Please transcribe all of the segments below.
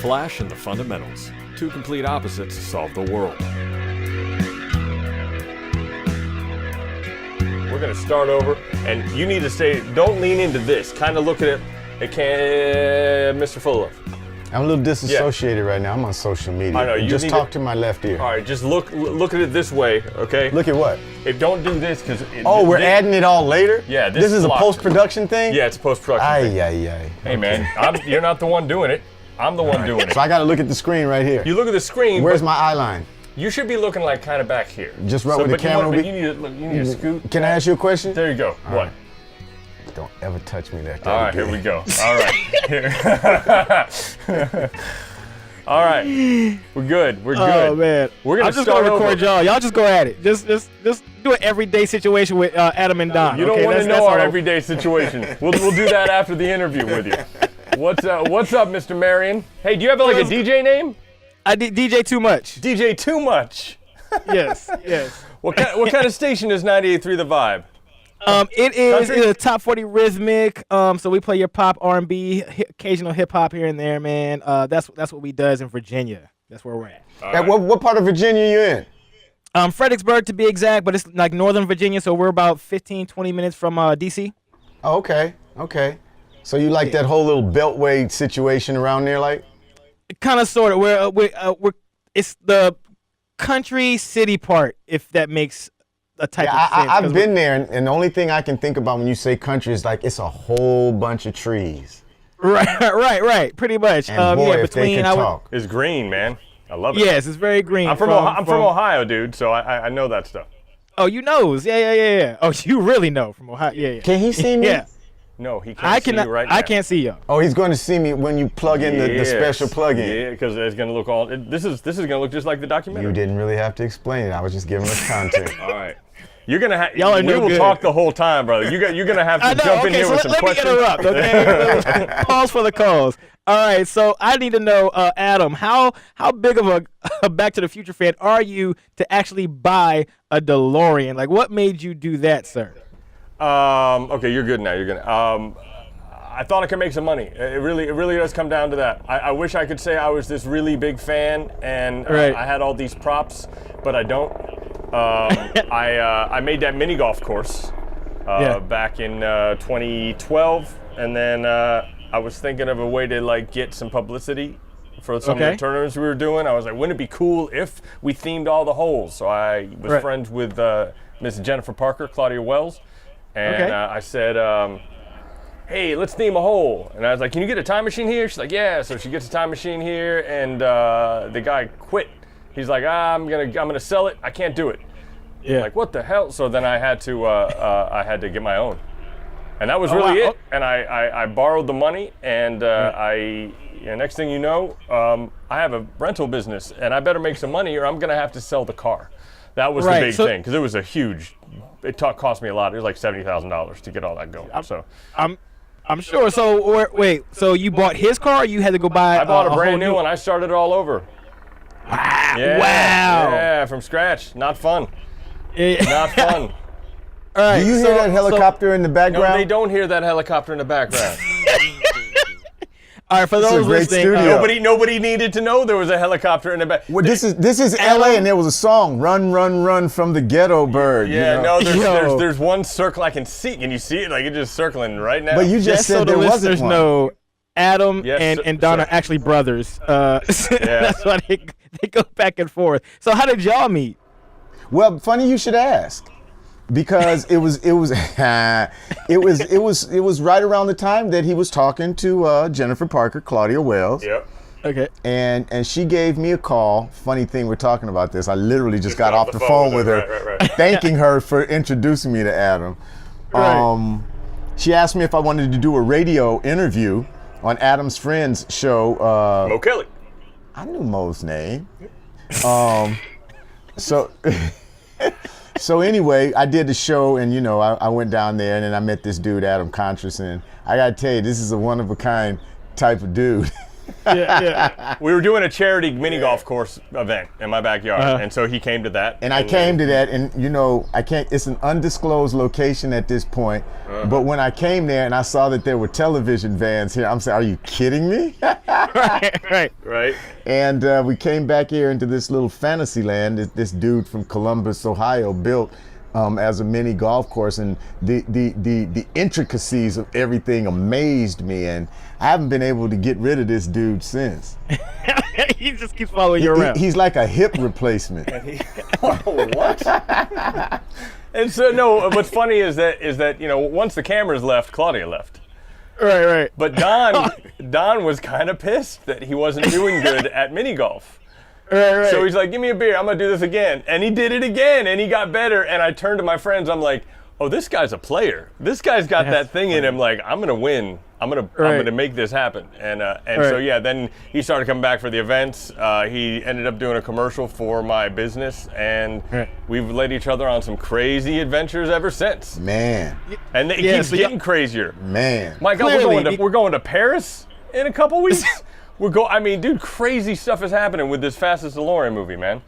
flash and the fundamentals. Two complete opposites solve the world. We're gonna start over, and you need to say, don't lean into this. Kind of look at it. Mr. Full of. I'm a little disassociated right now. I'm on social media. I know. You just talk to my left ear. All right, just look at it this way, okay? Look at what? Don't do this because. Oh, we're adding it all later? Yeah, this is a post-production thing? Yeah, it's a post-production thing. Hey, okay. man, you're not the one doing it. I'm the one doing it. So I got to look at the screen right here. You look at the screen. Where's my eye line? You should be looking like kind of back here. Just right where the camera. You need to scoot. Can I ask you a question? There you go. All what? Right. Don't ever touch me like that. All right, again. here we go. All right. All right, we're good. We're good. Oh man, we're I'm just gonna record y'all. Y'all just go at it. Just do an everyday situation with Adam and Don. You don't want to know our everyday situation. We'll do that after the interview with you. What's up, Mr. Marion? Hey, do you have like a DJ name? I did DJ2Much. DJ2Much. Yes. What kind of station is 98.3 The Vibe? It is a top 40 rhythmic. So we play your pop, R&B, occasional hip hop here and there, man. That's what we does in Virginia. That's where we're at. Right. What part of Virginia you in? Fredericksburg to be exact, but it's like Northern Virginia, so we're about 15, 20 minutes from DC. Oh, okay. So you like that whole little beltway situation around there, like? Kind of, sort of. We're it's the country city part, if that makes a type of sense. I've been there, and the only thing I can think about when you say country is like it's a whole bunch of trees. Right. Pretty much. And boy, if they can talk. It's green, man. I love it. Yes, it's very green. I'm from Ohio, dude, so I know that stuff. Oh, you knows? Yeah. Oh, you really know from Ohio? Yeah. Can he see me? Yeah. No, he can't see you right now. I can't see you. Oh, he's going to see me when you plug in the special plug-in. Yeah, because it's going to look this is going to look just like the documentary. You didn't really have to explain it. I was just giving us content. All right. You're gonna have. Y'all are we will good. Talk the whole time, brother. You're gonna have to jump in here with some questions. Let me interrupt. Okay. Pause for the cause. All right. So I need to know, Adam, how big of a Back to the Future fan are you to actually buy a DeLorean? Like, what made you do that, sir? Okay, you're good now. You're good. I thought I could make some money. It really does come down to that. I wish I could say I was this really big fan and I had all these props, but I don't. I made that mini golf course back in 2012, and then I was thinking of a way to like get some publicity for some of the tournaments we were doing. I was like, wouldn't it be cool if we themed all the holes? So I was friends with Miss Jennifer Parker, Claudia Wells, and I said, hey, let's theme a hole. And I was like, can you get a time machine here? She's like, yeah. So she gets a time machine here, and the guy quit. He's like, I'm gonna sell it. I can't do it. Yeah. Like, what the hell? So then I had to get my own, and that was really it. And I borrowed the money, and next thing you know, I have a rental business, and I better make some money, or I'm gonna have to sell the car. That was the big thing, because it was a huge. It cost me a lot. It was like $70,000 to get all that going. I'm sure. So wait. So you bought his car, or you had to go buy? I bought a brand new one. I started it all over. Wow. Yeah, from scratch. Not fun. Not fun. All right. Do you hear that helicopter in the background? No, they don't hear that helicopter in the background. All right, for those listening, nobody needed to know there was a helicopter in the back. Well, this is LA, and there was a song, "Run, Run, Run from the Ghetto Bird." Yeah, you know? there's one circle I can see. Can you see it? Like it's just circling right now. But you just said there wasn't one. Know, Adam and Don are actually brothers. That's why they go back and forth. So how did y'all meet? Well, funny you should ask, because it was right around the time that he was talking to Jennifer Parker, Claudia Wells. Yep. Okay. And she gave me a call. Funny thing, we're talking about this. I literally just got off the phone with her, right. thanking her for introducing me to Adam. Right. She asked me if I wanted to do a radio interview on Adam's friend's show. Mo Kelly. I knew Mo's name. So anyway, I did the show, and I went down there, and then I met this dude, Adam Contras, and I gotta tell you, this is a one of a kind type of dude. Yeah. We were doing a charity mini golf course event in my backyard, and so he came to that. And I came to that, and you know, I can't. It's an undisclosed location at this point. But when I came there and I saw that there were television vans here, I'm saying, "Are you kidding me?" Right. And we came back here into this little fantasy land that this dude from Columbus, Ohio, built as a mini golf course, and the intricacies of everything amazed me, and I haven't been able to get rid of this dude since. He just keeps following you around. He's like a hip replacement. What? And so no, what's funny is that you know, once the cameras left, Claudia left. Right. But Don was kind of pissed that he wasn't doing good at mini golf. Right. So he's like, "Give me a beer, I'm gonna do this again." And he did it again, and he got better. And I turned to my friends, I'm like, "Oh, this guy's a player. This guy's got that thing in him. Like, I'm gonna win. I'm gonna make this happen." And so yeah, then he started coming back for the events. He ended up doing a commercial for my business, and we've led each other on some crazy adventures ever since. Man. And it keeps getting crazier. Man. My God, we're going to Paris in a couple weeks. I mean, dude, crazy stuff is happening with this Fastest DeLorean movie, man.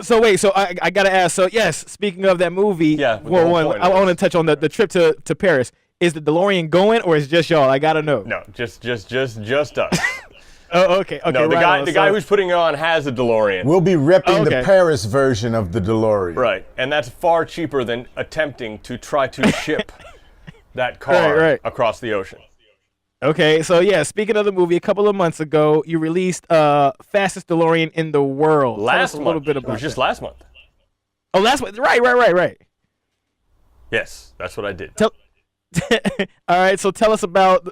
So wait, so I gotta ask. So yes, speaking of that movie, I want to touch on the trip to Paris. Is the DeLorean going, or is it just y'all? I gotta know. No, just us. Oh, okay. No, the guy who's putting it on has a DeLorean. We'll be repping the Paris version of the DeLorean. Right, and that's far cheaper than attempting to try to ship that car across the ocean. Okay, so yeah, speaking of the movie, a couple of months ago, you released Fastest DeLorean in the World. Last Tell us month. a little bit about it was just that. last month. Oh, last month. Right. Yes, that's what I did. All right, so tell us about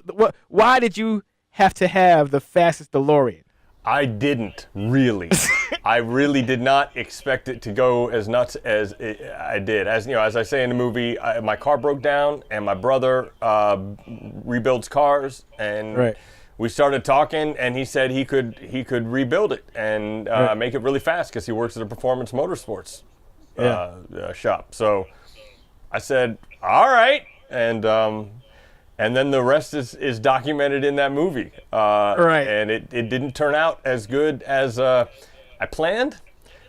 why did you have to have the Fastest DeLorean? I didn't really. I really did not expect it to go as nuts as I did. As you know, as I say in the movie, my car broke down, and my brother rebuilds cars, and we started talking, and he said he could rebuild it and make it really fast because he works at a performance motorsports shop. So I said, all right, and then the rest is documented in that movie. And it didn't turn out as good as I planned,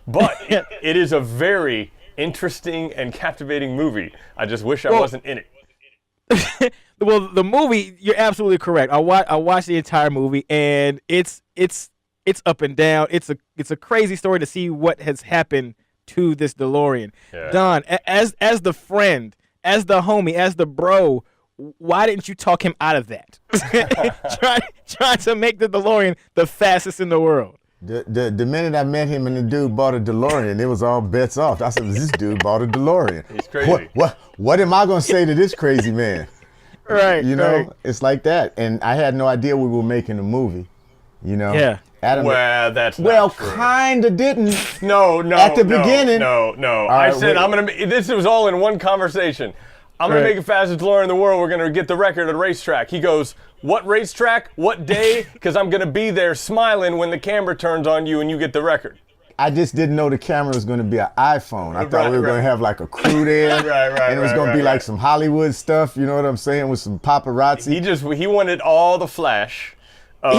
but it is a very interesting and captivating movie. I just wish I wasn't in it. Well, the movie, you're absolutely correct. I watched the entire movie, and it's up and down. It's a crazy story to see what has happened to this DeLorean. Yeah. Don, as the friend, as the homie, as the bro, why didn't you talk him out of that? Trying to make the DeLorean the fastest in the world. The minute I met him and the dude bought a DeLorean, it was all bets off. I said, this dude bought a DeLorean. He's crazy. What am I going to say to this crazy man? Right. You know, it's like that. And I had no idea we were making a movie. You know? Yeah. Adam, that's not true. Kind of didn't. No. At the beginning. No. I said, this was all in one conversation. I'm going to make it fastest DeLorean in the world. We're going to get the record at a racetrack. He goes, what racetrack? What day? Because I'm going to be there smiling when the camera turns on you and you get the record. I just didn't know the camera was going to be an iPhone. I thought we were going to have like a crew there. And it was going to be like some Hollywood stuff, you know what I'm saying, with some paparazzi. He wanted all the flash of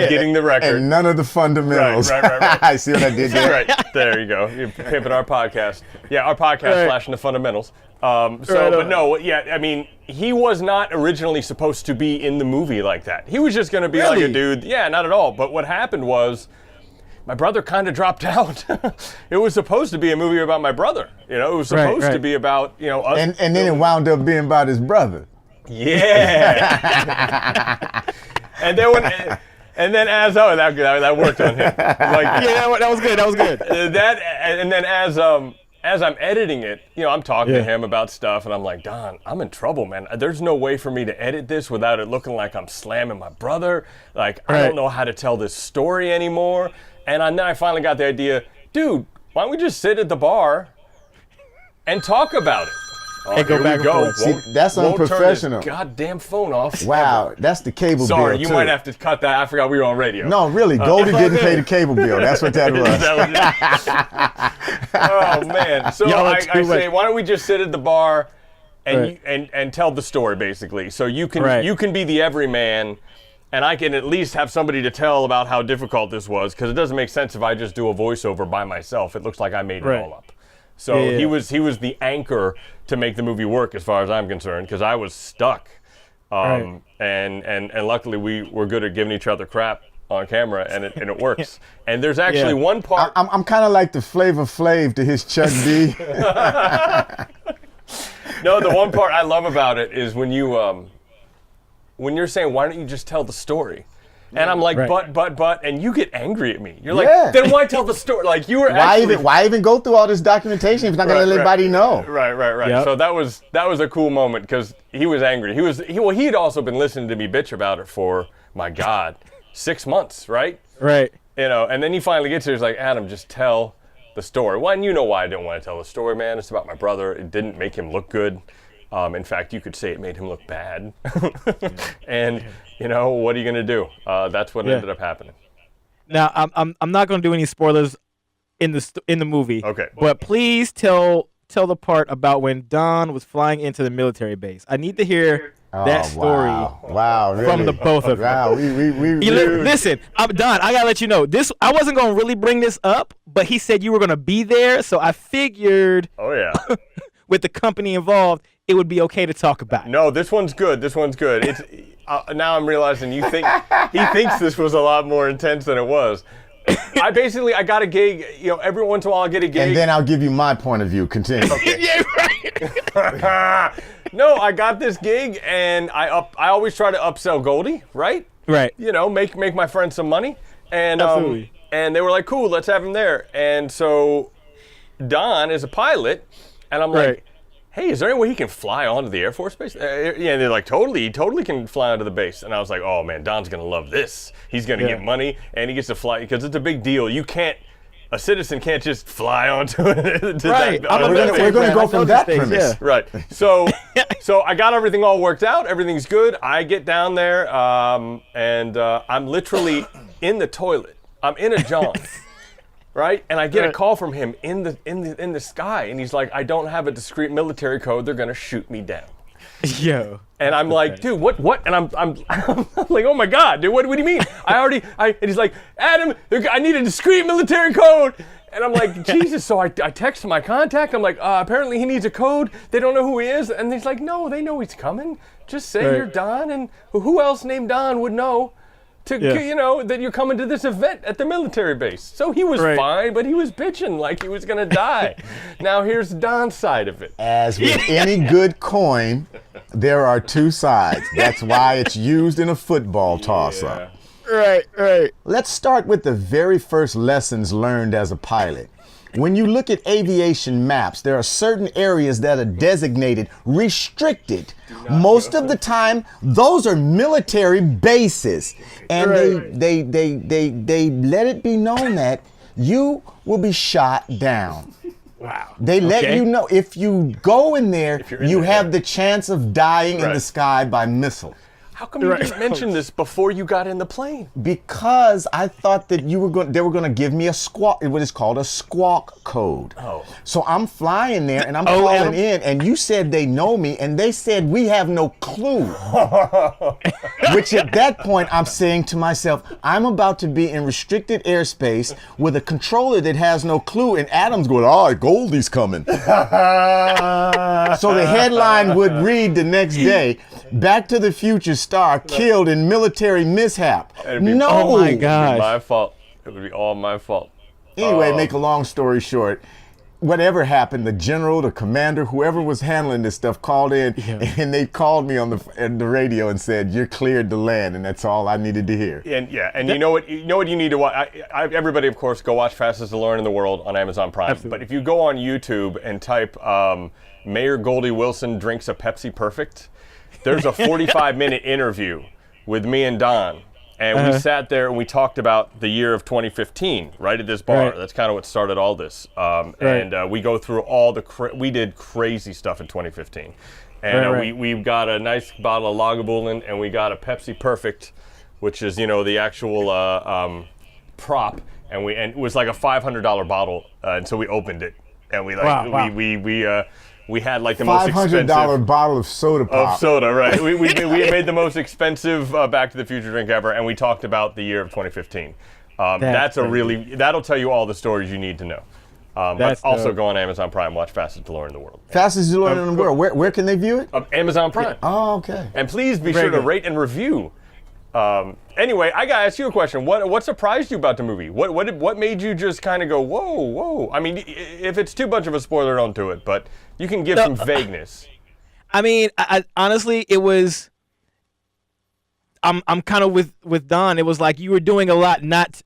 getting the record. And none of the fundamentals. Right. I see what I did there. Right. There you go. You're pimping our podcast. Yeah, our podcast flashing the fundamentals. But no, I mean, he was not originally supposed to be in the movie like that. He was just going to be like a dude. Yeah, not at all. But what happened was, my brother kind of dropped out. It was supposed to be a movie about my brother. You know, it was supposed to be about, you know, us. And then it wound up being about his brother. Yeah. And then that worked on him. That was good. That was good. And then as I'm editing it, you know, I'm talking to him about stuff, and I'm like, Don, I'm in trouble, man. There's no way for me to edit this without it looking like I'm slamming my brother. Like, I don't know how to tell this story anymore. And then I finally got the idea, dude, why don't we just sit at the bar and talk about it? And go back and forth. See, that's unprofessional. Turn this goddamn phone off. Wow, that's the cable bill. Sorry, you might have to cut that. I forgot we were on radio. No, really, Goldie didn't pay the cable bill. That's what that was. Oh man! So I say, why don't we just sit at the bar and tell the story basically? So you can be the everyman, and I can at least have somebody to tell about how difficult this was, because it doesn't make sense if I just do a voiceover by myself. It looks like I made it all up. So he was the anchor to make the movie work, as far as I'm concerned, because I was stuck. And luckily we were good at giving each other crap on camera, and it works. And there's actually one part. I'm kind of like the Flavor Flav to his Chuck D. No, the one part I love about it is when you're saying, why don't you just tell the story? And I'm like, but, and you get angry at me. You're like, then why tell the story? Like, you were why even go through all this documentation if you're not going to let anybody know? Right. Yep. So that was a cool moment, because he was angry. He had also been listening to me bitch about it for, my God, 6 months, right? Right. You know, and then he finally gets here. He's like, Adam, just tell the story. Well, and you know why I didn't want to tell the story, man. It's about my brother. It didn't make him look good. In fact, you could say it made him look bad. And you know, what are you gonna do? That's what ended up happening. Now, I'm not gonna do any spoilers in the movie. Okay. But please tell the part about when Don was flying into the military base. I need to hear that story. Wow, really? From the both of you. Wow, Listen, Don, I gotta let you know this. I wasn't gonna really bring this up, but he said you were gonna be there, so I figured. Oh yeah. With the company involved, it would be okay to talk about. No, this one's good. It's now I'm realizing he thinks this was a lot more intense than it was. I got a gig. You know, every once in a while I get a gig. And then I'll give you my point of view. Continue. Okay. Yeah, right. No, I got this gig, and I always try to upsell Goldie, right? Right. You know, make my friends some money, and Absolutely. And they were like, cool, let's have him there. And so Don is a pilot, and I'm like, hey, is there any way he can fly onto the Air Force Base? And they're like, he totally can fly onto the base. And I was like, oh man, Don's gonna love this. He's gonna get money, and he gets to fly, because it's a big deal. A citizen can't just fly onto it. Right. We're gonna go from that premise. Yeah. Right. So I got everything all worked out. Everything's good. I get down there, and I'm literally in the toilet. I'm in a John. Right, and I get a call from him in the sky, and he's like, "I don't have a discreet military code. They're gonna shoot me down." Yo. And I'm like, "Dude, what?" And I'm like, "Oh my God, dude, what do you mean? And he's like, "Adam, I need a discreet military code." And I'm like, Jesus. So I text my contact. I'm like, apparently he needs a code. They don't know who he is, and he's like, "No, they know he's coming. Just say you're Don, and who else named Don would know?" You know, that you're coming to this event at the military base. So he was fine, but he was bitching like he was gonna die. Now here's Don's side of it. As with any good coin, there are two sides. That's why it's used in a football toss-up. Right. Let's start with the very first lessons learned as a pilot. When you look at aviation maps, there are certain areas that are designated restricted. Most of the time, those are military bases. And they let it be known that you will be shot down. Wow. They let you know if you go in there, you have the chance of dying in the sky by missile. How come you didn't mention this before you got in the plane? Because I thought that they were going to give me what is called a squawk code. Oh. So I'm flying there and I'm calling in, and you said they know me, and they said we have no clue. Which at that point I'm saying to myself, I'm about to be in restricted airspace with a controller that has no clue, and Adam's going, Goldie's coming. So the headline would read the next day, Back to the Future star killed in military mishap. No. Oh my gosh. It would be my fault. It would be all my fault. Anyway, make a long story short, whatever happened, the general, the commander, whoever was handling this stuff called in, and they called me on the radio and said, "You're cleared to land," and that's all I needed to hear. And you know what you need to watch. Everybody, of course, go watch Fastest DeLorean in the World on Amazon Prime. Absolutely. But if you go on YouTube and type Mayor Goldie Wilson drinks a Pepsi Perfect, there's a 45-minute interview with me and Don. And we sat there and we talked about the year of 2015, right at this bar. Right. That's kind of what started all this. And we go through all we did crazy stuff in 2015. And we got a nice bottle of Lagavulin, and we got a Pepsi Perfect, which is, the actual prop. And it was like a $500 bottle. And so we opened it. And we we had like the most expensive $500 bottle of soda pop. of soda, right? we had made the most expensive Back to the Future drink ever, and we talked about the year of 2015. That'll tell you all the stories you need to know. But also go on Amazon Prime, watch Fastest DeLorean in the World. Fastest DeLorean in the world. Where can they view it? Amazon Prime. Oh, okay. And please be sure to rate and review. Anyway, I gotta ask you a question. What surprised you about the movie? What made you just kind of go, whoa? I mean, if it's too much of a spoiler, don't do it. But you can give some vagueness. I mean, I honestly, it was. I'm kind of with Don. It was like you were doing a lot, not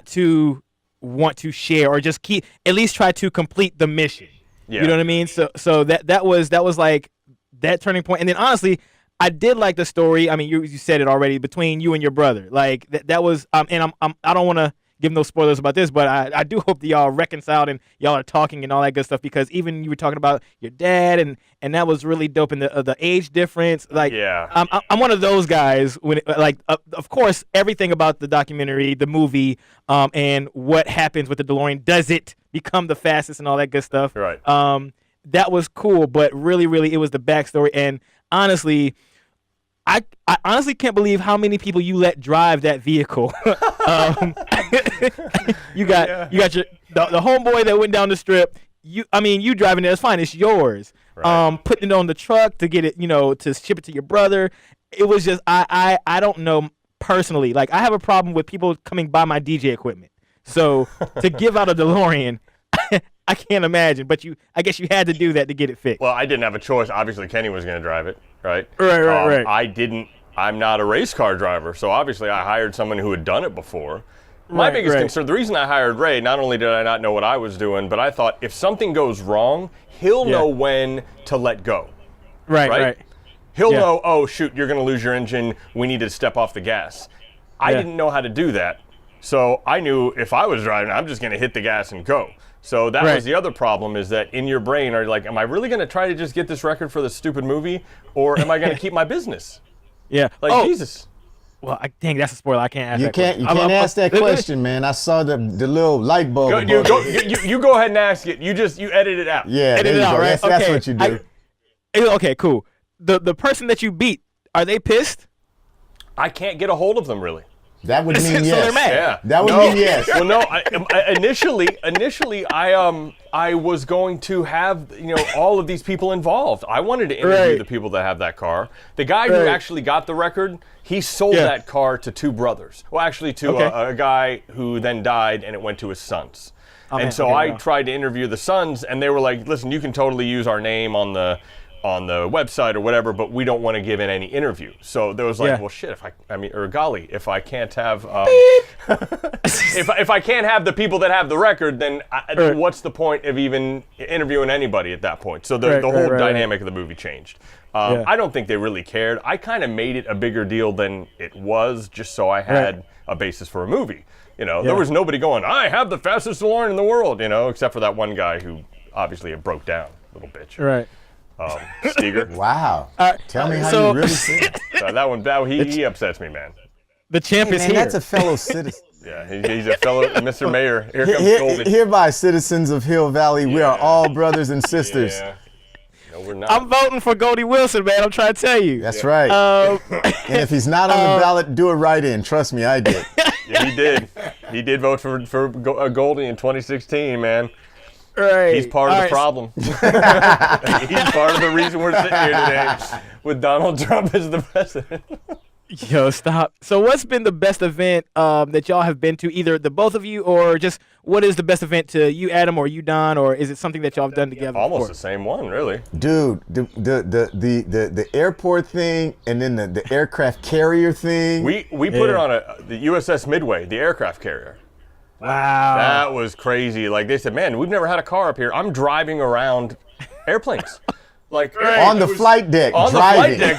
to want to share or just at least try to complete the mission. Yeah. You know what I mean? So that was like that turning point. And then honestly, I did like the story. I mean, you said it already, between you and your brother. Like that was and I don't want to give no spoilers about this, but I do hope that y'all reconciled and y'all are talking and all that good stuff, because even you were talking about your dad and that was really dope, and the age difference. Like, yeah. I'm one of those guys when of course everything about the documentary, the movie, and what happens with the DeLorean, does it become the fastest and all that good stuff. Right. That was cool, but really it was the backstory. And honestly, I honestly can't believe how many people you let drive that vehicle. You got the homeboy that went down the strip. You driving it, it's fine, it's yours. Right. Putting it on the truck to get it, to ship it to your brother. It was just I don't know personally. Like, I have a problem with people coming by my DJ equipment. So to give out a DeLorean, I can't imagine, but I guess you had to do that to get it fixed. Well, I didn't have a choice. Obviously, Kenny was going to drive it, right? Right. I'm not a race car driver, so obviously I hired someone who had done it before. My biggest concern, the reason I hired Ray, not only did I not know what I was doing, but I thought if something goes wrong, he'll know when to let go. Right. He'll know, oh, shoot, you're going to lose your engine. We need to step off the gas. I didn't know how to do that, so I knew if I was driving, I'm just going to hit the gas and go. So that was the other problem, is that in your brain, are you like, am I really going to try to just get this record for this stupid movie, or am I going to keep my business? Yeah. Like, Jesus. Well, dang, that's a spoiler. I can't ask that question. You can't ask that question, man. I saw the little light bulb. You go ahead and ask it. You edit it out. Yeah, edit it out, right? That's what you do. Okay, cool. The person that you beat, are they pissed? I can't get a hold of them, really. That would mean yes. So they're mad. Yeah. That would mean yes. Well, no. Initially, I was going to have all of these people involved. I wanted to interview the people that have that car. The guy who actually got the record, he sold that car to two brothers. Well, actually, to a guy who then died, and it went to his sons. I tried to interview the sons, and they were like, "Listen, you can totally use our name on the website or whatever, but we don't want to give in any interview." So there was like, well, shit, if I can't have, if I can't have the people that have the record, then what's the point of even interviewing anybody at that point? So the whole dynamic of the movie changed. I don't think they really cared. I kind of made it a bigger deal than it was, just so I had a basis for a movie. There was nobody going, I have the fastest DeLorean in the world, except for that one guy who obviously it broke down, little bitch. Right. Steger. Wow. Tell me how you really feel. That one, he upsets me, man. The champ is here. That's a fellow citizen. Yeah, he's a fellow Mr. Mayor. Here comes Goldie. Hereby, citizens of Hill Valley, we are all brothers and sisters. Yeah. No, we're not. I'm voting for Goldie Wilson, man. I'm trying to tell you. That's right. And if he's not on the ballot, do it right in. Trust me, I did. Yeah, he did. He did vote for Goldie in 2016, man. Right. He's part of the problem. He's part of the reason we're sitting here today with Donald Trump as the president. Yo, stop. So what's been the best event that y'all have been to, either the both of you, or just what is the best event to you, Adam, or you, Don, or is it something that y'all have done together? Almost before? The same one, really. Dude, the airport thing, and then the aircraft carrier thing. We put it on the USS Midway, the aircraft carrier. Wow. That was crazy. Like, they said, man, we've never had a car up here. I'm driving around airplanes. Like on the flight deck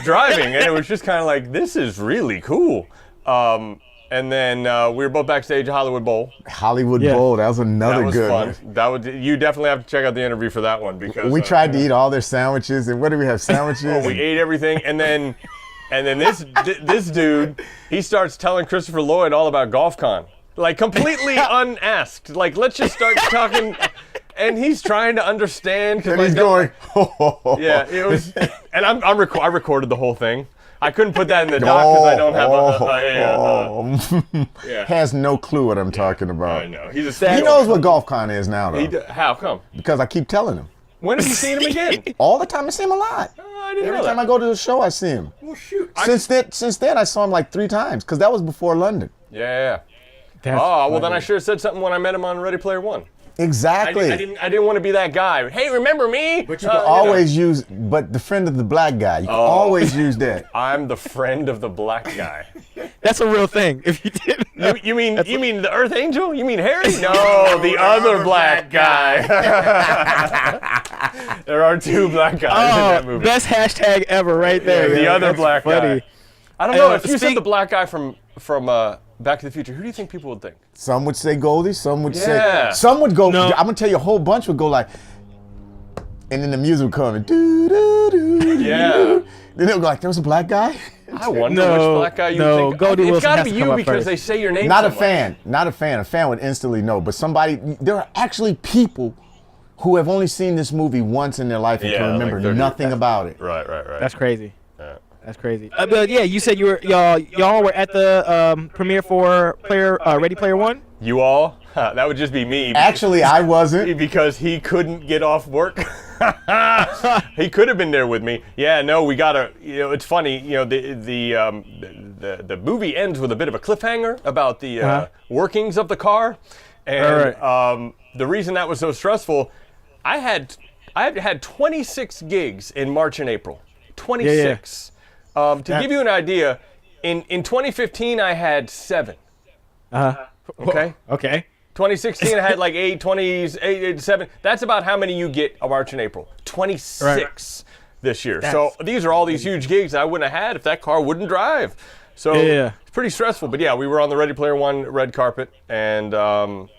driving. And it was just kind of like, this is really cool. And then we were both backstage at Hollywood Bowl. Bowl, that was another good fun. one. That was you definitely have to check out the interview for that one, because we tried to eat all their sandwiches. And what did we have, sandwiches? We ate everything, and then this dude, he starts telling Christopher Lloyd all about GolfCon. Like, completely unasked. Like, let's just start talking. and he's trying to understand. And he's going, yeah, it was, and I recorded the whole thing. I couldn't put that in the doc because I don't have Has no clue what I'm talking about. I know. He knows what GolfCon is now, though. How come? Because I keep telling him. When have you seen him again? All the time. I see him a lot. I didn't Every know time that. I go to the show, I see him. Well, shoot. Since then, I saw him like 3 times because that was before London. Yeah. That's well, funny. then I should have said something when I met him on Ready Player One. Exactly. I didn't want to be that guy. Hey, remember me? But you can always use, but the friend of the black guy. You can always use that. I'm the friend of the black guy. That's a real thing. If you didn't, You mean the Earth Angel? You mean Harry? No, the other black guy. There are 2 black guys in that movie. Best hashtag ever, right there. The other That's black funny. guy. I don't know. If you said the black guy from Back to the Future, who do you think people would think? Some would say Goldie. Some would Yeah. say. Some would go. No. I'm gonna tell you, a whole bunch would go like, and then the music would come and do do do. Yeah. Then they'll go like, there was a black guy. I wonder No, which black guy you no, would think. Goldie It's Wilson got to has be to you come up because first. they say your name. Not so a much. fan. Not a fan. A fan would instantly know. But somebody, there are actually people who have only seen this movie once in their life and Yeah, can like remember 30. nothing about it. Right. That's crazy. Yeah. That's crazy. But yeah, you said y'all were at the premiere for Ready Player One. You all? That would just be me. Actually, I wasn't. Because he couldn't get off work. He could have been there with me. Yeah, no, we gotta. It's funny. The movie ends with a bit of a cliffhanger about the workings of the car, and the reason that was so stressful, I had 26 gigs in March and April. 26. To give you an idea, in 2015 I had 7. Okay. Okay. 2016 I had like 8, 7. That's about how many you get of March and April. 26 this year. So these are all these huge gigs I wouldn't have had if that car wouldn't drive. So it's pretty stressful. But yeah, we were on the Ready Player One red carpet, and I'm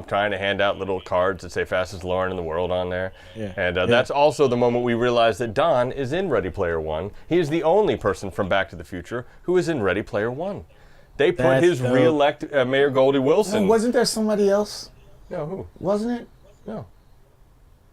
trying to hand out little cards that say fastest Lauren in the world on there. Yeah. And that's also the moment we realized that Don is in Ready Player One. He is the only person from Back to the Future who is in Ready Player One. They put That's his dope. re-elect Mayor Goldie Wilson. Oh, wasn't there somebody else? No, who? Wasn't it? No.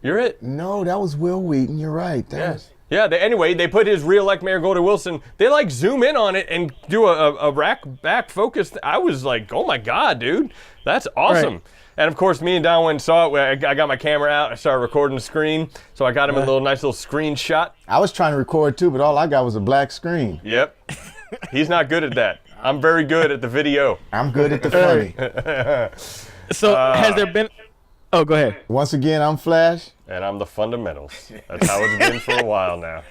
You're it. No, that was Will Wheaton. You're right. Yes. Yeah, anyway, they put his re-elect Mayor Goldie Wilson. They like zoom in on it and do a rack back focus. I was like, oh my God, dude. That's awesome. Right. And of course, me and Don went and saw it. I got my camera out. I started recording the screen. So I got him a nice little screenshot. I was trying to record too, but all I got was a black screen. Yep. He's not good at that. I'm very good at the video. I'm good at the funny. So has there been? Oh, go ahead. Once again, I'm Flash. And I'm the fundamentals. That's how it's been for a while now.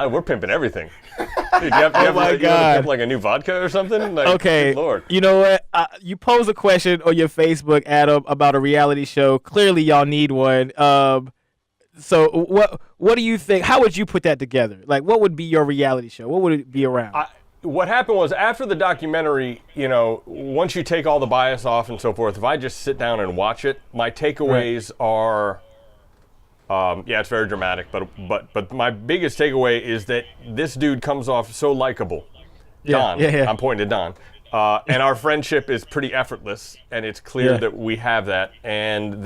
We're pimping everything. Dude, you have to pimp like a new vodka or something? Like, Okay. good Lord. You know what? You posed a question on your Facebook, Adam, about a reality show. Clearly, y'all need one. So what do you think? How would you put that together? Like, what would be your reality show? What would it be around? What happened was after the documentary, once you take all the bias off and so forth, if I just sit down and watch it, my takeaways are, it's very dramatic, but my biggest takeaway is that this dude comes off so likable. Don, I'm pointing to Don. And our friendship is pretty effortless, and it's clear that we have that, and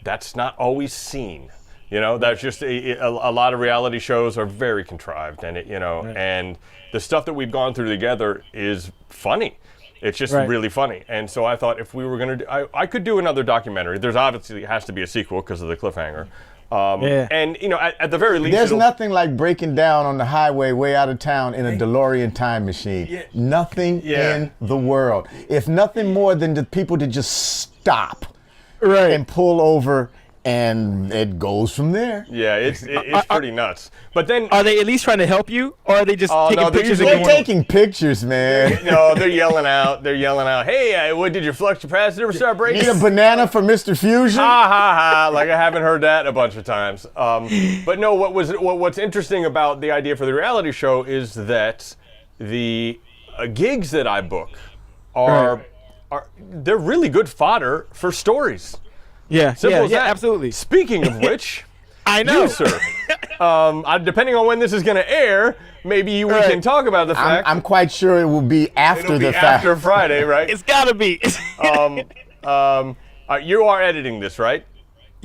that's not always seen. That's just a lot of reality shows are very contrived, and and the stuff that we've gone through together is funny. It's just really funny. And so I thought if we were going to I could do another documentary. There's obviously has to be a sequel because of the cliffhanger. And at the very least, there's nothing like breaking down on the highway way out of town in a DeLorean time machine. Yeah. Nothing in the world. If nothing more than the people to just stop and pull over, and it goes from there. Yeah, it's pretty nuts. But then, are they at least trying to help you, or are they just taking pictures? They're taking pictures, man. No, they're yelling out. Hey, what did your flux capacitor start breaking? Need a banana for Mr. Fusion? Ha ha ha! Like I haven't heard that a bunch of times. But no, what's interesting about the idea for the reality show is that the gigs that I book they're really good fodder for stories. Simple as that. Absolutely. Speaking of which, I know, you, sir. Depending on when this is going to air, maybe we can talk about the fact. I'm quite sure it will be after the fact. After Friday, right? It's gotta be. You are editing this, right?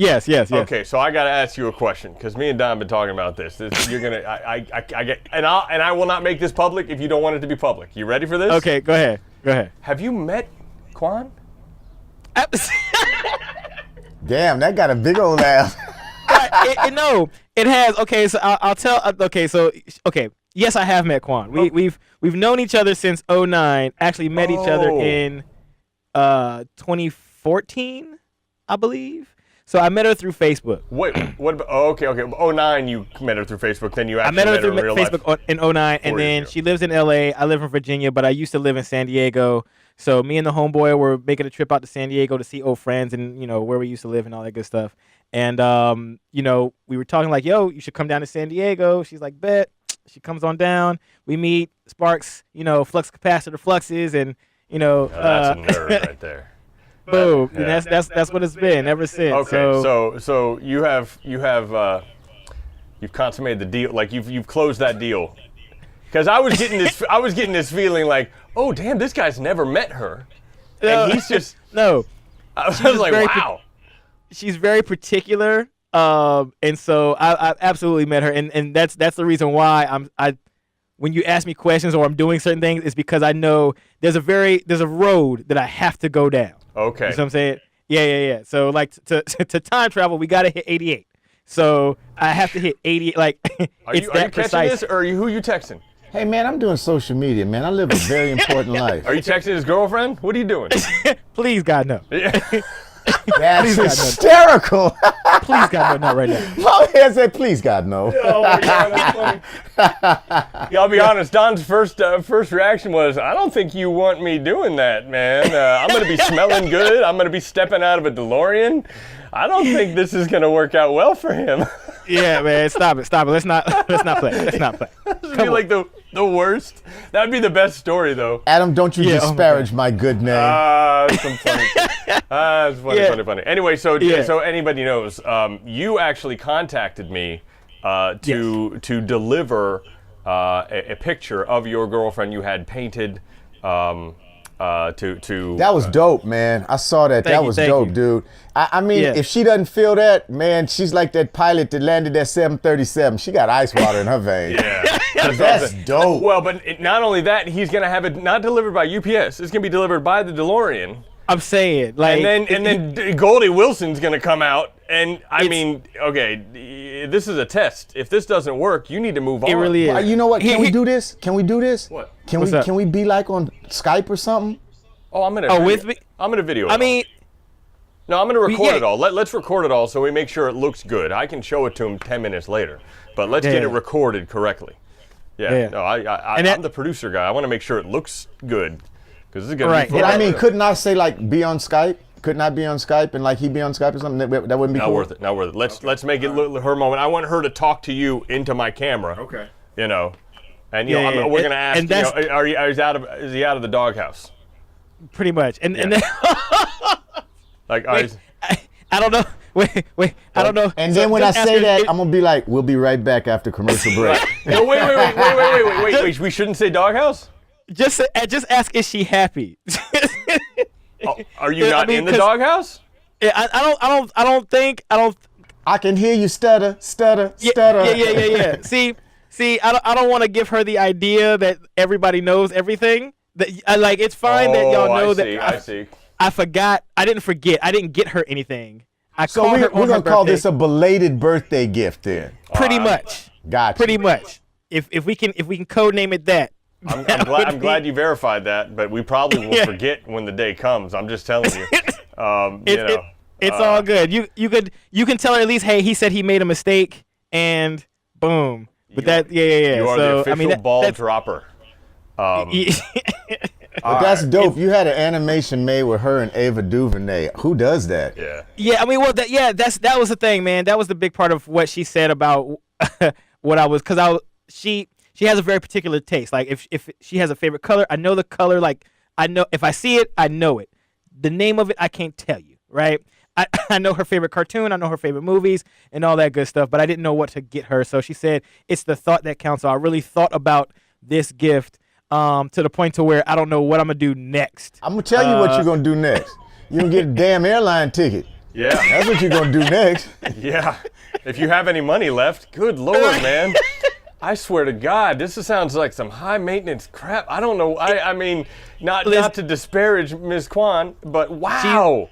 Yes. Okay, so I got to ask you a question because me and Don have been talking about this. You're gonna, I get, and I will not make this public if you don't want it to be public. You ready for this? Okay, go ahead. Have you met Quan? Damn, that got a big old laugh. No, it has. Okay, so I'll tell. Okay. Yes, I have met Quan. We've known each other since 2009. Actually, met each other in 2014, I believe. So I met her through Facebook. Wait, what about? Oh, okay. 2009, you met her through Facebook. Then you actually met her through in real Facebook life. in 2009, and then she lives in LA. I live in Virginia, but I used to live in San Diego. So me and the homeboy were making a trip out to San Diego to see old friends and where we used to live and all that good stuff. And we were talking like, yo, you should come down to San Diego. She's like, bet. She comes on down. We meet, sparks, flux capacitor fluxes, and that's a nerd right there. Boom. Yeah. And that's what it's been ever since. Okay, so you've consummated the deal, like you've closed that deal. Because I was getting this feeling like, oh damn, this guy's never met her, and he's just no. I was like, wow. She's very particular, and so I absolutely met her, and that's the reason why when you ask me questions or I'm doing certain things, it's because I know there's a road that I have to go down. Okay. You know what I'm saying? Yeah. So like to time travel, we gotta hit 88. So I have to hit 80. Like are you catching this, or who you texting? Hey man, I'm doing social media, man. I live a very important life. Are you texting his girlfriend? What are you doing? Please God no. That's hysterical. Please God no, not right now. My head said, please God no. Oh my God, that's funny. Yeah, I'll be honest. Don's first reaction was, I don't think you want me doing that, man. I'm gonna be smelling good. I'm gonna be stepping out of a DeLorean. I don't think this is gonna work out well for him. Yeah, man, stop it. Let's not play. This would be like the worst. That would be the best story, though. Adam, don't you disparage my good name. Some funny. It's funny. Anyway, so anybody knows, you actually contacted me to deliver a picture of your girlfriend you had painted. That was dope, man. I saw that. That was dope, dude. I mean, if she doesn't feel that, man, she's like that pilot that landed that 737. She got ice water in her veins. Yeah. That's dope. Well, but not only that, he's going to have it not delivered by UPS. It's going to be delivered by the DeLorean. I'm saying, like, and then Goldie Wilson's going to come out, and I mean, okay, this is a test. If this doesn't work, you need to move on. It really is. You know what? Can we do this? What? Can we be like on Skype or something? Oh, I'm gonna. I'm gonna video it. I mean, no, I'm gonna record it all. Let's record it all so we make sure it looks good. I can show it to him 10 minutes later, but let's get it recorded correctly. Yeah. No, I'm the producer guy. I want to make sure it looks good because this is gonna be fun. But I mean, couldn't I say like be on Skype? Couldn't I be on Skype and like he be on Skype or something? That wouldn't be not cool. worth it. Not worth it. Let's make it her moment. I want her to talk to you into my camera. Okay. And we're gonna ask. Is he out of the doghouse? Pretty much. And then like I don't know. Wait. I don't know. And then when I say that, I'm gonna be like, "We'll be right back after commercial break." No, wait. We shouldn't say doghouse. Just ask, is she happy? Are you not in the doghouse? Yeah, I don't think. I can hear you stutter. Yeah. See, I don't want to give her the idea that everybody knows everything. That it's fine that y'all know that. I see. I forgot. I didn't forget. I didn't get her anything. So we're gonna call this a belated birthday gift then. Pretty much. Gotcha. Pretty much. If we can code name it that. I'm glad you verified that, but we probably will forget when the day comes. I'm just telling you. It's all good. You can tell her at least, hey, he said he made a mistake, and boom. But You are the official ball dropper. But that's dope. You had an animation made with her and Ava DuVernay. Who does that? Yeah. Yeah, I mean, that was the thing, man. That was the big part of what she said about what I was, because she has a very particular taste. Like if she has a favorite color, I know the color. Like I know if I see it, I know it. The name of it, I can't tell you, right? I know her favorite cartoon, I know her favorite movies, and all that good stuff, but I didn't know what to get her. So she said, it's the thought that counts. So I really thought about this gift to the point to where I don't know what I'm going to do next. I'm going to tell you what you're going to do next. You're going to get a damn airline ticket. Yeah. That's what you're gonna do next. Yeah. If you have any money left, good Lord, man. I swear to God, this sounds like some high maintenance crap. I don't know. I mean, not to disparage Ms. Kwan, but wow.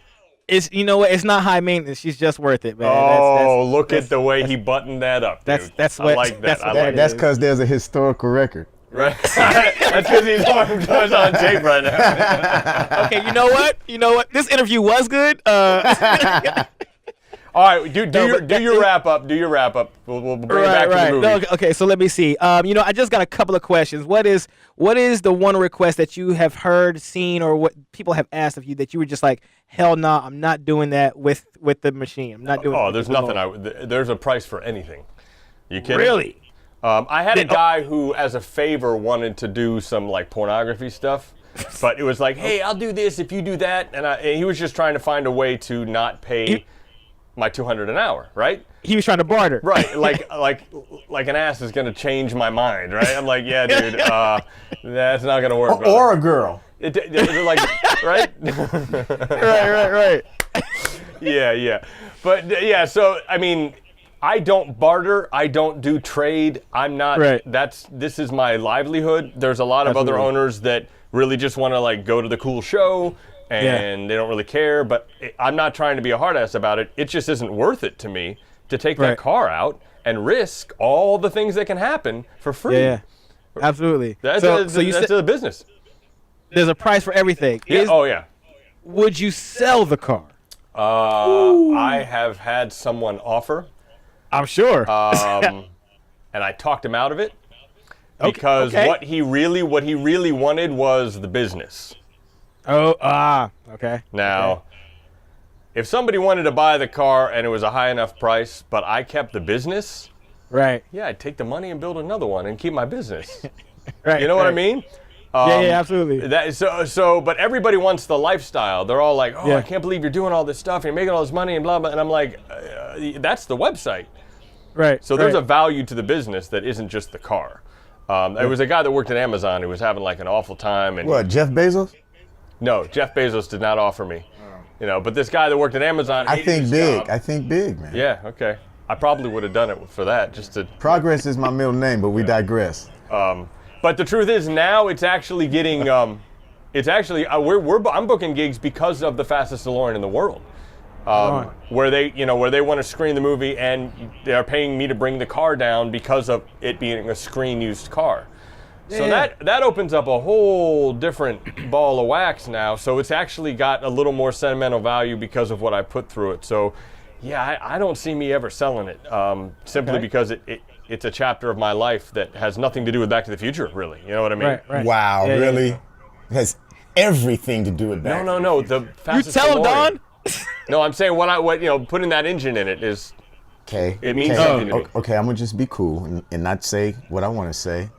You know what? It's not high maintenance. She's just worth it, man. Oh, look at the way he buttoned that up, dude. That's what I like that. That's because there's a historical record. Right. That's because he's on tape right now. Okay, you know what? This interview was good. All right, do your wrap up. Do your wrap up. We'll bring it back to the movie. No, okay, so let me see. I just got a couple of questions. What is the one request that you have heard, seen, or what people have asked of you that you were just like, hell no, I'm not doing that with the machine. I'm not doing. Oh, there's nothing. There's a price for anything. You kidding? Really? I had a guy who, as a favor, wanted to do some like pornography stuff, but it was like, hey, I'll do this if you do that, and he was just trying to find a way to not pay my $200 an hour, right? He was trying to barter. Right, like an ass is gonna change my mind, right? I'm like, yeah, dude, that's not gonna work. Or a girl. It like, right? Right. Yeah. But yeah, so I mean, I don't barter. I don't do trade. I'm not. Right. This is my livelihood. There's a lot of other owners that really just want to like go to the cool show and they don't really care. But I'm not trying to be a hard ass about it. It just isn't worth it to me to take that car out and risk all the things that can happen for free. Yeah. Absolutely. That's a business. There's a price for everything. Yeah. Would you sell the car? I have had someone offer. I'm sure. And I talked him out of it because what he really wanted was the business. Okay. Now, if somebody wanted to buy the car and it was a high enough price, but I kept the business, right? Yeah, I'd take the money and build another one and keep my business. Right. You know what I mean? Yeah, absolutely. But everybody wants the lifestyle. They're all like, I can't believe you're doing all this stuff and you're making all this money and blah, blah. And I'm like, that's the website. Right. So there's a value to the business that isn't just the car. There was a guy that worked at Amazon who was having like an awful time. And What, Jeff Bezos? No, Jeff Bezos did not offer me. But this guy that worked at Amazon. I think big, man. Yeah, okay. I probably would have done it for that, just to. Progress is my middle name, but we digress. But the truth is, now it's actually getting. I'm booking gigs because of the fastest DeLorean in the world. Where they want to screen the movie and they're paying me to bring the car down because of it being a screen used car. So that opens up a whole different ball of wax now. So it's actually got a little more sentimental value because of what I put through it. So yeah, I don't see me ever selling it simply because it's a chapter of my life that has nothing to do with Back to the Future, really. You know what I mean? Right. Wow, really? It has everything to do with that. No. The fastest You tell him, DeLorean. Don? No, I'm saying putting that engine in it is. Okay. It means something to me. Okay, I'm gonna just be cool and not say what I want to say,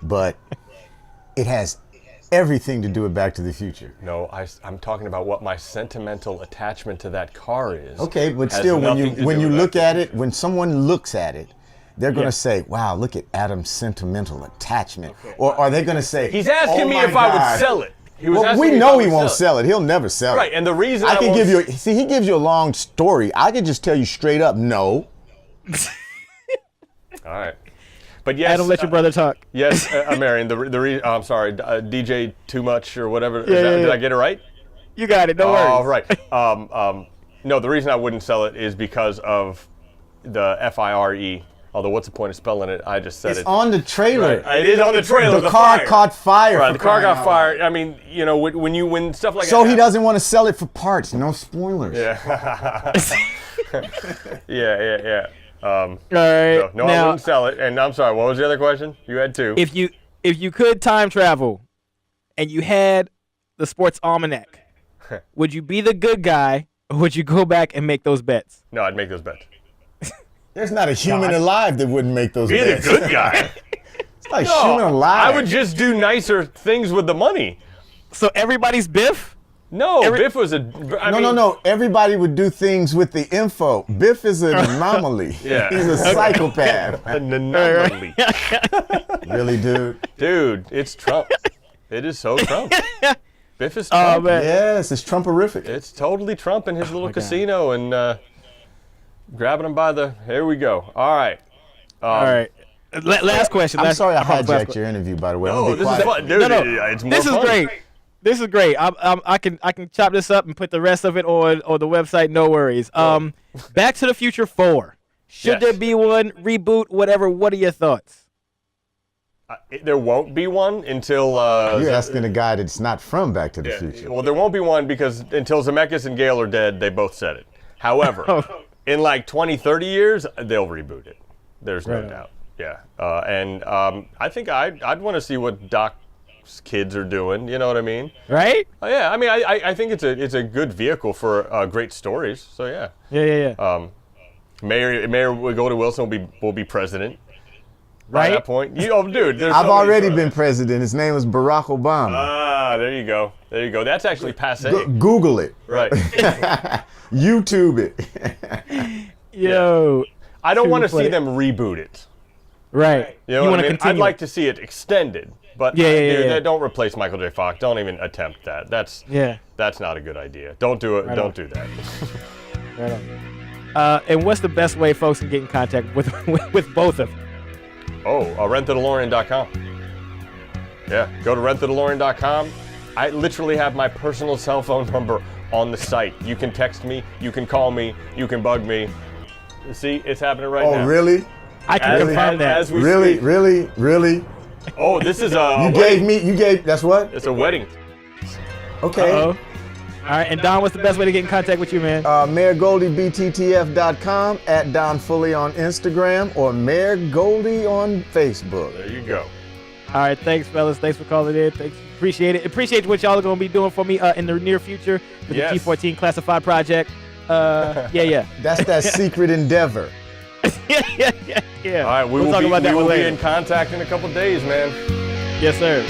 but it has everything to do with Back to the Future. No, I'm talking about what my sentimental attachment to that car is. Okay, but still, when you look at it, when someone looks at it, they're gonna say, "Wow, look at Adam's sentimental attachment," or are they gonna say, "He's asking me if I would sell it"? Well, we know he won't sell it. He'll never sell it. Right, and the reason I can give you, he gives you a long story. I could just tell you straight up, no. All right, but yes, Adam, let your brother talk. Yes, Marion. I'm sorry, DJ2Much or whatever. Did I get it right? You got it. No worries. All right. No, the reason I wouldn't sell it is because of the FIRE. Although, what's the point of spelling it? I just said it's on the trailer. Right. It is on the trailer. The car caught fire. Right, the car got fired. I mean, when stuff like that. So he doesn't want to sell it for parts. No spoilers. Yeah. Yeah. All right. No, I wouldn't sell it. And I'm sorry. What was the other question? You had two. If you could time travel, and you had the sports almanac, would you be the good guy, or would you go back and make those bets? No, I'd make those bets. There's not a human alive that wouldn't make those bets. Be the good guy. It's like human alive. I would just do nicer things with the money. So everybody's Biff? No, Biff was No. Everybody would do things with the info. Biff is an anomaly. Yeah. He's a psychopath. An anomaly. Really, dude? Dude, it's Trump. It is so Trump. Biff is Trump. man. Yes, it's Trumperific. It's totally Trump in his little God. casino and grabbing him by the. Here we go. All right. All right. Last question. I'm sorry I last hijacked question. your interview, by the way. Oh, I'm this gonna is be quiet. fun, dude. No. It's more This is fun. great. This is great. I can chop this up and put the rest of it on the website. No worries. Back to the Future 4. Should Yes. there be one reboot? Whatever. What are your thoughts? There won't be one until. You're asking a guy that's not from Back to the Future. Well, there won't be one because until Zemeckis and Gale are dead, they both said it. However, in like 20, 30 years, they'll reboot it. There's no doubt. Yeah. And I think I'd want to see what Doc's kids are doing. You know what I mean? Right? Yeah. I mean, I think it's a good vehicle for great stories. So yeah. Yeah. Mayor Woody Wilson will be president. Right? At that point, dude. There's I've so many already pros. been president. His name was Barack Obama. Ah, there you go. There you go. That's actually passe. Google it. Right. YouTube it. Yo. I don't want to funny. see them reboot it. Right. You know want what to I mean? continue? I'd like to see it extended, but Yeah. don't replace Michael J. Fox. Don't even attempt that. That's not a good idea. Don't do it. Right Don't on. do that. Right on. And what's the best way folks can get in contact with both of them? RentTheDeLorean.com. Yeah, go to RentTheDeLorean.com. I literally have my personal cell phone number on the site. You can text me, you can call me, you can bug me. See, it's happening right now. Oh, really? I can confirm that. As we Really? speak. Really? Oh, this is a You gave, that's what? It's a wedding. Okay. Uh-oh. All right, and Don, what's the best way to get in contact with you, man? MayorGoldieBTTF.com, at Don Fully on Instagram, or Mayor Goldie on Facebook. There you go. All right, thanks, fellas. Thanks for calling in. Thanks. Appreciate it. Appreciate what y'all are going to be doing for me in the near future with Yes. the G14 Classified Project. Yeah. That's that secret endeavor. yeah. All right, we We'll will talk be about that one in later. contact in a couple days, man. Yes, sir.